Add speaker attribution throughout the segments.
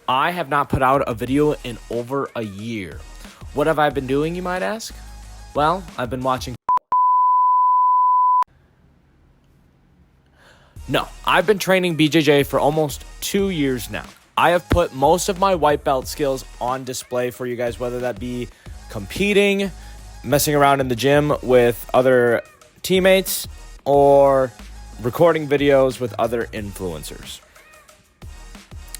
Speaker 1: I have not put out a video in over a year. What have I been doing, you might ask? Well, I've been watching. No, I've been training BJJ for almost 2 years now. I have put most of my white belt skills on display for you guys, whether that be competing, messing around in the gym with other teammates, or recording videos with other influencers.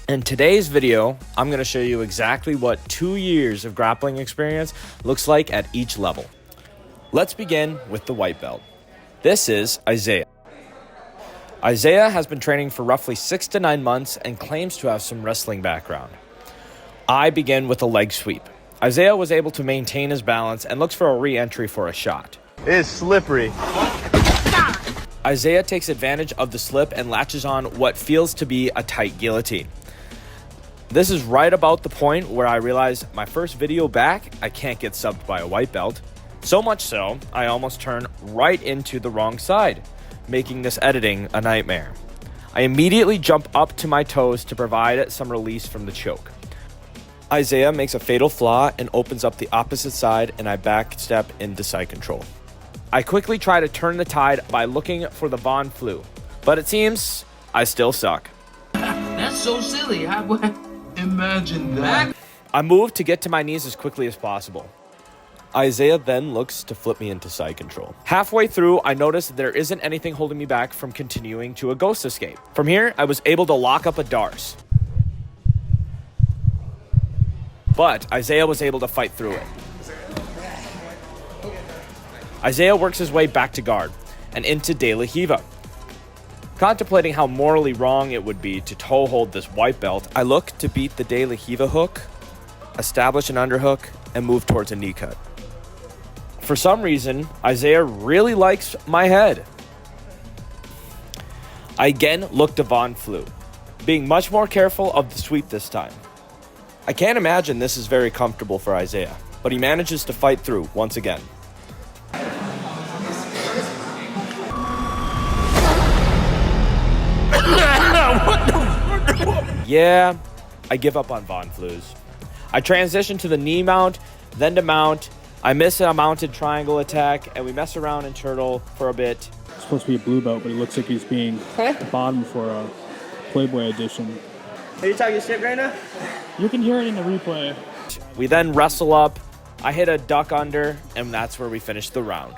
Speaker 1: In today's video, I'm going to show you exactly what 2 years of grappling experience looks like at each level. Let's begin with the white belt. This is Isaiah. Isaiah has been training for roughly 6 to 9 months and claims to have some wrestling background. I begin with a leg sweep. Isaiah was able to maintain his balance and looks for a re-entry for a shot.
Speaker 2: It's slippery.
Speaker 1: Isaiah takes advantage of the slip and latches on what feels to be a tight guillotine. This is right about the point where I realize my first video back, I can't get subbed by a white belt. So much so, I almost turn right into the wrong side, making this editing a nightmare. I immediately jump up to my toes to provide some release from the choke. Isaiah makes a fatal flaw and opens up the opposite side, and I back step into side control. I quickly try to turn the tide by looking for the Von Flu, but it seems I still suck.
Speaker 3: That's so silly. Imagine that.
Speaker 1: I move to get to my knees as quickly as possible. Isaiah then looks to flip me into side control. Halfway through, I notice that there isn't anything holding me back from continuing to a ghost escape. From here, I was able to lock up a Darce. But Isaiah was able to fight through it. Isaiah works his way back to guard and into De La Hiva. Contemplating how morally wrong it would be to toe hold this white belt, I look to beat the De La Hiva hook, establish an underhook, and move towards a knee cut. For some reason, Isaiah really likes my head. I again look to Von Flu, being much more careful of the sweep this time. I can't imagine this is very comfortable for Isaiah, but he manages to fight through once again. Yeah, I give up on Von Flus. I transition to the knee mount, then to mount. I miss a mounted triangle attack, and we mess around in turtle for a bit.
Speaker 4: It's supposed to be a blue belt, but it looks like he's being a bottom for a Playboy edition.
Speaker 2: Are you talking shit right now?
Speaker 4: You can hear it in the replay.
Speaker 1: We then wrestle up. I hit a duck under, and that's where we finish the round.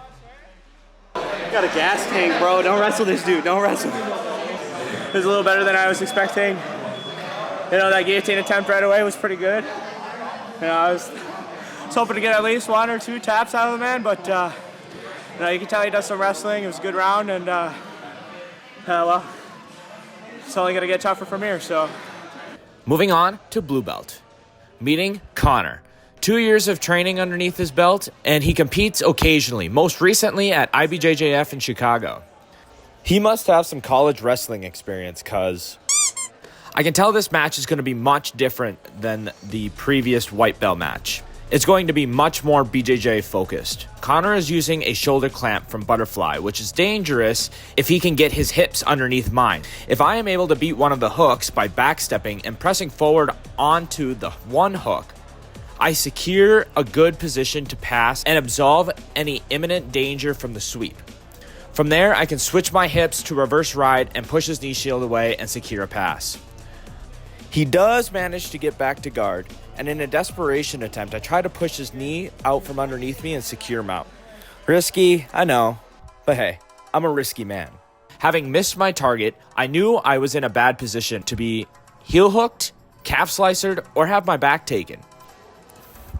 Speaker 2: Got a gas tank, bro. Don't wrestle this dude. Don't wrestle. It was a little better than I was expecting. You know, that guillotine attempt right away was pretty good. You know, I was hoping to get at least 1 or 2 taps out of the man, but you know, you can tell he does some wrestling. It was a good round, and well, it's only gonna get tougher from here. So,
Speaker 1: moving on to blue belt, meeting Connor. 2 years of training underneath his belt, and he competes occasionally, most recently at IBJJF in Chicago. He must have some college wrestling experience, cause I can tell this match is going to be much different than the previous white belt match. It's going to be much more BJJ focused. Connor is using a shoulder clamp from Butterfly, which is dangerous if he can get his hips underneath mine. If I am able to beat one of the hooks by backstepping and pressing forward onto the one hook, I secure a good position to pass and absolve any imminent danger from the sweep. From there, I can switch my hips to reverse ride and push his knee shield away and secure a pass. He does manage to get back to guard, and in a desperation attempt, I try to push his knee out from underneath me and secure mount. Risky, I know, but hey, I'm a risky man. Having missed my target, I knew I was in a bad position to be heel hooked, calf slicered, or have my back taken.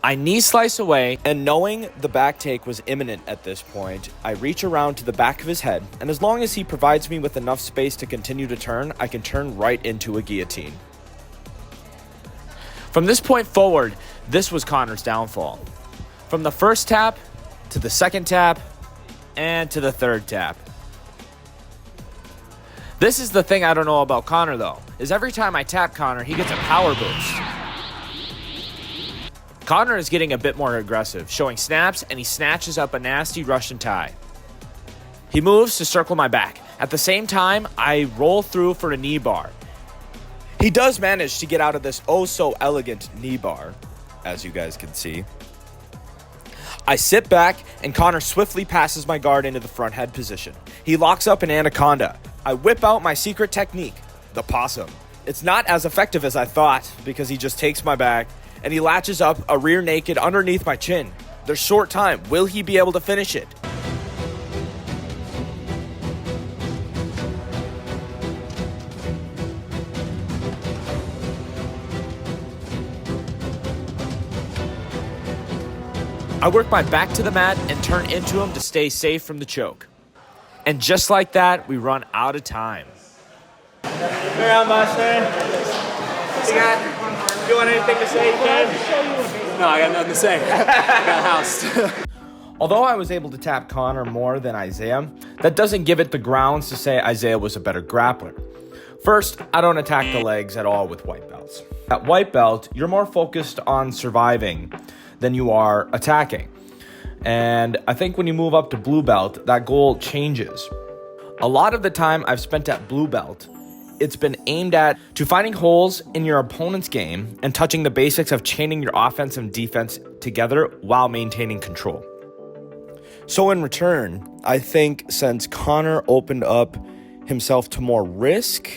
Speaker 1: I knee slice away, and knowing the back take was imminent at this point, I reach around to the back of his head, and as long as he provides me with enough space to continue to turn, I can turn right into a guillotine. From this point forward, this was Connor's downfall. From the first tap, to the second tap, and to the third tap. This is the thing I don't know about Connor though, is every time I tap Connor, he gets a power boost. Connor is getting a bit more aggressive, showing snaps, and he snatches up a nasty Russian tie. He moves to circle my back. At the same time, I roll through for a knee bar. He does manage to get out of this oh-so-elegant knee bar, as you guys can see. I sit back, and Connor swiftly passes my guard into the front head position. He locks up an anaconda. I whip out my secret technique, the possum. It's not as effective as I thought, because he just takes my back, and he latches up a rear naked underneath my chin. There's short time. Will he be able to finish it? I work my back to the mat and turn into him to stay safe from the choke. And just like that, we run out of time.
Speaker 2: Hey, I'm Buster. You want anything to say, you can?
Speaker 5: No, I got nothing to say. I got housed.
Speaker 1: Although I was able to tap Connor more than Isaiah, that doesn't give it the grounds to say Isaiah was a better grappler. First, I don't attack the legs at all with white belts. At white belt, you're more focused on surviving than you are attacking. And I think when you move up to blue belt, that goal changes. A lot of the time I've spent at blue belt, it's been aimed at to finding holes in your opponent's game and touching the basics of chaining your offense and defense together while maintaining control. So in return, I think since Connor opened up himself to more risk,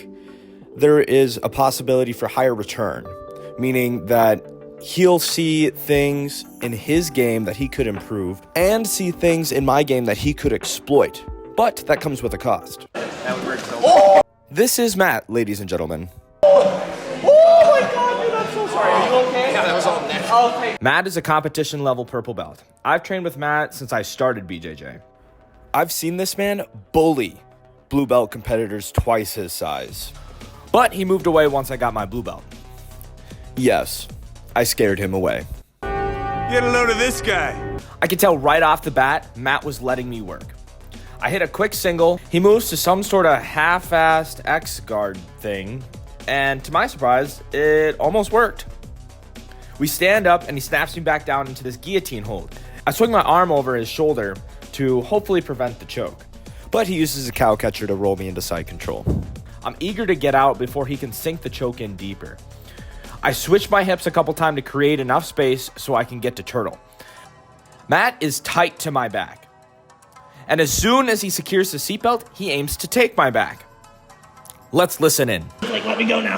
Speaker 1: there is a possibility for higher return, meaning that he'll see things in his game that he could improve and see things in my game that he could exploit. But that comes with a cost. This is Matt, ladies and gentlemen.
Speaker 2: Oh my god, dude, I'm so sorry. Are you okay?
Speaker 5: Yeah, that was all Nick.
Speaker 2: Okay.
Speaker 1: Matt is a competition level purple belt. I've trained with Matt since I started BJJ. I've seen this man bully blue belt competitors twice his size. But he moved away once I got my blue belt. Yes, I scared him away.
Speaker 6: Get a load of this guy.
Speaker 1: I could tell right off the bat, Matt was letting me work. I hit a quick single, he moves to some sort of half-assed X-guard thing, and to my surprise, it almost worked. We stand up and he snaps me back down into this guillotine hold. I swing my arm over his shoulder to hopefully prevent the choke, but he uses a cow catcher to roll me into side control. I'm eager to get out before he can sink the choke in deeper. I switch my hips a couple times to create enough space so I can get to turtle. Matt is tight to my back. And as soon as he secures the seatbelt, he aims to take my back. Let's listen in.
Speaker 2: Like, let me go now.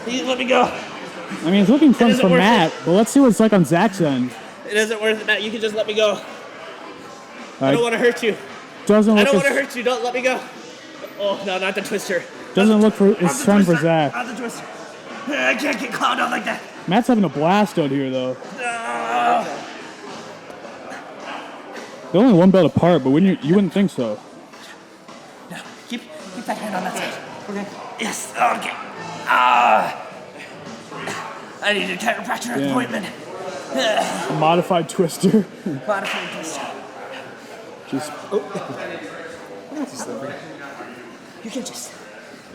Speaker 2: Please let me go.
Speaker 4: I mean, it's looking fun
Speaker 2: isn't
Speaker 4: for
Speaker 2: worth
Speaker 4: Matt, but let's see what it's like on Zach's end.
Speaker 2: It isn't worth it, Matt. You can just let me go. I
Speaker 4: Like,
Speaker 2: don't want to hurt you.
Speaker 4: doesn't
Speaker 2: I
Speaker 4: look
Speaker 2: don't want to
Speaker 4: as,
Speaker 2: hurt you. Don't let me go. Oh, no, not the twister.
Speaker 4: doesn't look for
Speaker 2: Not
Speaker 4: his
Speaker 2: the
Speaker 4: fun for
Speaker 2: twister.
Speaker 4: Zach.
Speaker 2: Not the twister. I can't get clowned out like that.
Speaker 4: Matt's having a blast out here, though. They're only one belt apart, but you wouldn't think so.
Speaker 2: No, keep that hand on that side. Okay. Yes. Okay. I need a chiropractor appointment.
Speaker 4: A modified twister.
Speaker 2: Modified twister.
Speaker 4: Just
Speaker 2: You can just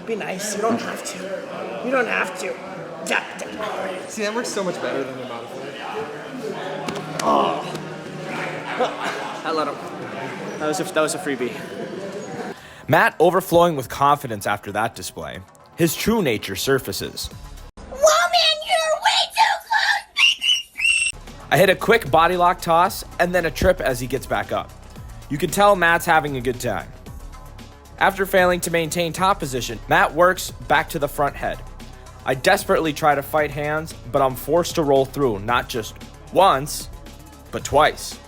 Speaker 2: be nice. You don't have to. You don't have to.
Speaker 5: See, that works so much better than the modifier.
Speaker 2: I let him. That was a freebie.
Speaker 1: Matt overflowing with confidence after that display. His true nature surfaces.
Speaker 7: Woman, you're way too close!
Speaker 1: I hit a quick body lock toss and then a trip as he gets back up. You can tell Matt's having a good time. After failing to maintain top position, Matt works back to the front head. I desperately try to fight hands, but I'm forced to roll through not just once, but twice.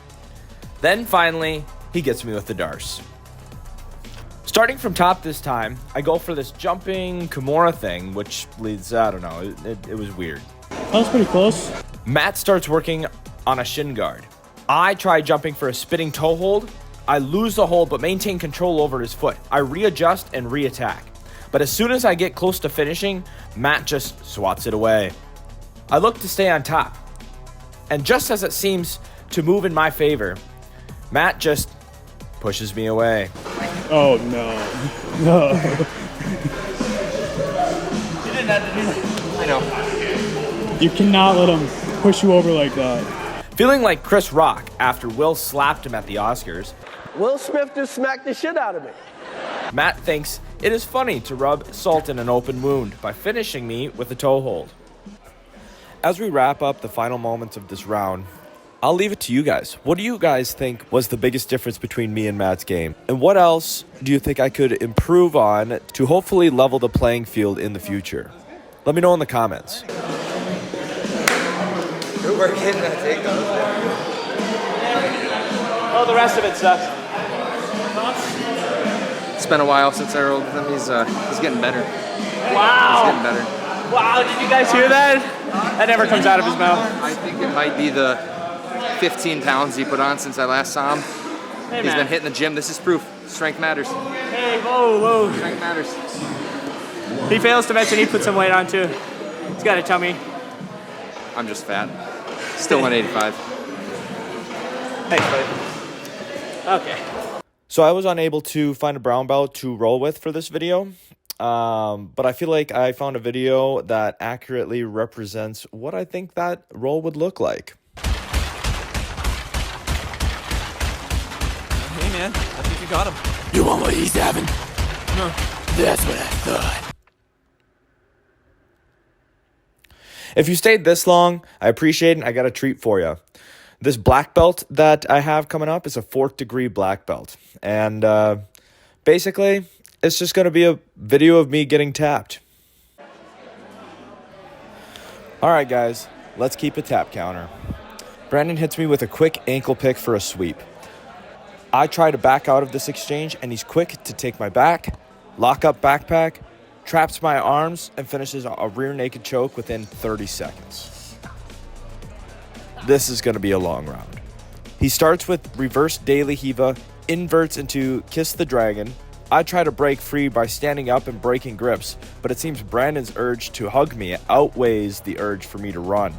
Speaker 1: Then finally, he gets me with the Darce. Starting from top this time, I go for this jumping Kimura thing, which leads, I don't know, it was weird.
Speaker 4: that was pretty close.
Speaker 1: Matt starts working on a shin guard. I try jumping for a spinning toe hold. I lose the hold but maintain control over his foot. I readjust and re-attack. But as soon as I get close to finishing, Matt just swats it away. I look to stay on top. And just as it seems to move in my favor, Matt just pushes me away.
Speaker 4: Oh, no. No.
Speaker 2: You didn't have to do that.
Speaker 5: I know.
Speaker 4: You cannot let him push you over like that.
Speaker 1: Feeling like Chris Rock after Will slapped him at the Oscars,
Speaker 8: Will Smith just smacked the shit out of me.
Speaker 1: Matt thinks It is funny to rub salt in an open wound by finishing me with a toe hold. As we wrap up the final moments of this round, I'll leave it to you guys. What do you guys think was the biggest difference between me and Matt's game? And what else do you think I could improve on to hopefully level the playing field in the future? Let me know in the comments.
Speaker 5: Good work hitting that takedown.
Speaker 2: Oh, the rest of it sucks.
Speaker 5: It's been a while since I rolled with him. He's getting better.
Speaker 2: Wow.
Speaker 5: He's getting better.
Speaker 2: Wow, did you guys hear that? That never comes out of his mouth.
Speaker 5: I think it might be the 15 pounds he put on since I last saw him.
Speaker 2: Hey,
Speaker 5: He's
Speaker 2: man.
Speaker 5: been hitting the gym. This is proof. Strength matters.
Speaker 2: Hey, whoa.
Speaker 5: Strength matters.
Speaker 2: He fails to mention he put some weight on too. He's got a tummy.
Speaker 5: I'm just fat. Still 185.
Speaker 2: Thanks, buddy. Okay.
Speaker 1: So I was unable to find a brown belt to roll with for this video. But I feel like I found a video that accurately represents what I think that role would look like.
Speaker 8: Hey man, I think you got him.
Speaker 6: You want what he's having?
Speaker 8: No.
Speaker 6: That's what I thought.
Speaker 1: If you stayed this long, I appreciate it. I got a treat for you. This black belt that I have coming up is a 4th degree black belt. And basically, it's just going to be a video of me getting tapped. All right, guys, let's keep a tap counter. Brandon hits me with a quick ankle pick for a sweep. I try to back out of this exchange, and he's quick to take my back, lock up backpack, traps my arms, and finishes a rear naked choke within 30 seconds. This is going to be a long round. He starts with reverse De La Hiva, inverts into Kiss the Dragon. I try to break free by standing up and breaking grips, but it seems Brandon's urge to hug me outweighs the urge for me to run.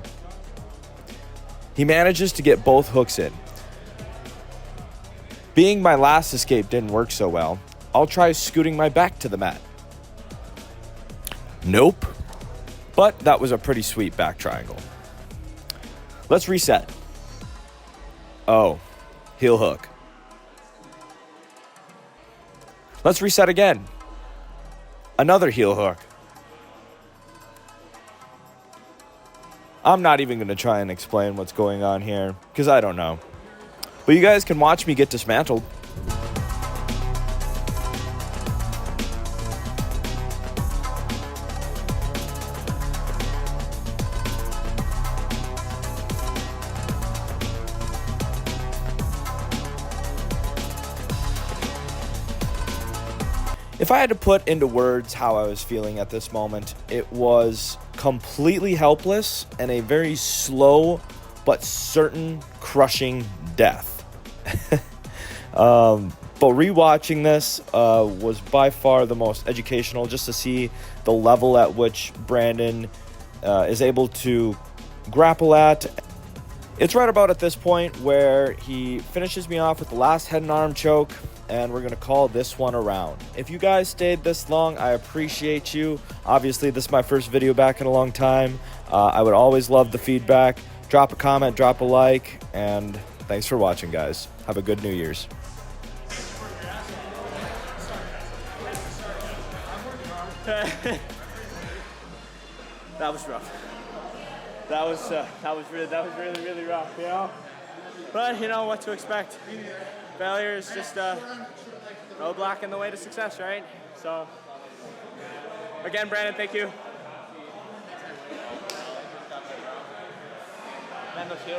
Speaker 1: He manages to get both hooks in. Being my last escape didn't work so well, I'll try scooting my back to the mat. Nope. But that was a pretty sweet back triangle. Let's reset. Oh, heel hook. Let's reset again. Another heel hook. I'm not even going to try and explain what's going on here, because I don't know. But you guys can watch me get dismantled. If I had to put into words how I was feeling at this moment, it was completely helpless and a very slow but certain crushing death. But rewatching this was by far the most educational, just to see the level at which Brandon is able to grapple at. It's right about at this point where he finishes me off with the last head and arm choke, and we're going to call this one a round. If you guys stayed this long, I appreciate you. Obviously, this is my first video back in a long time. I would always love the feedback. Drop a comment, drop a like, and thanks for watching, guys. Have a good New Year's.
Speaker 2: That was rough. That was really rough, you know. But you know what to expect. Failure is just a roadblock in the way to success, right? So, again, Brandon, thank you.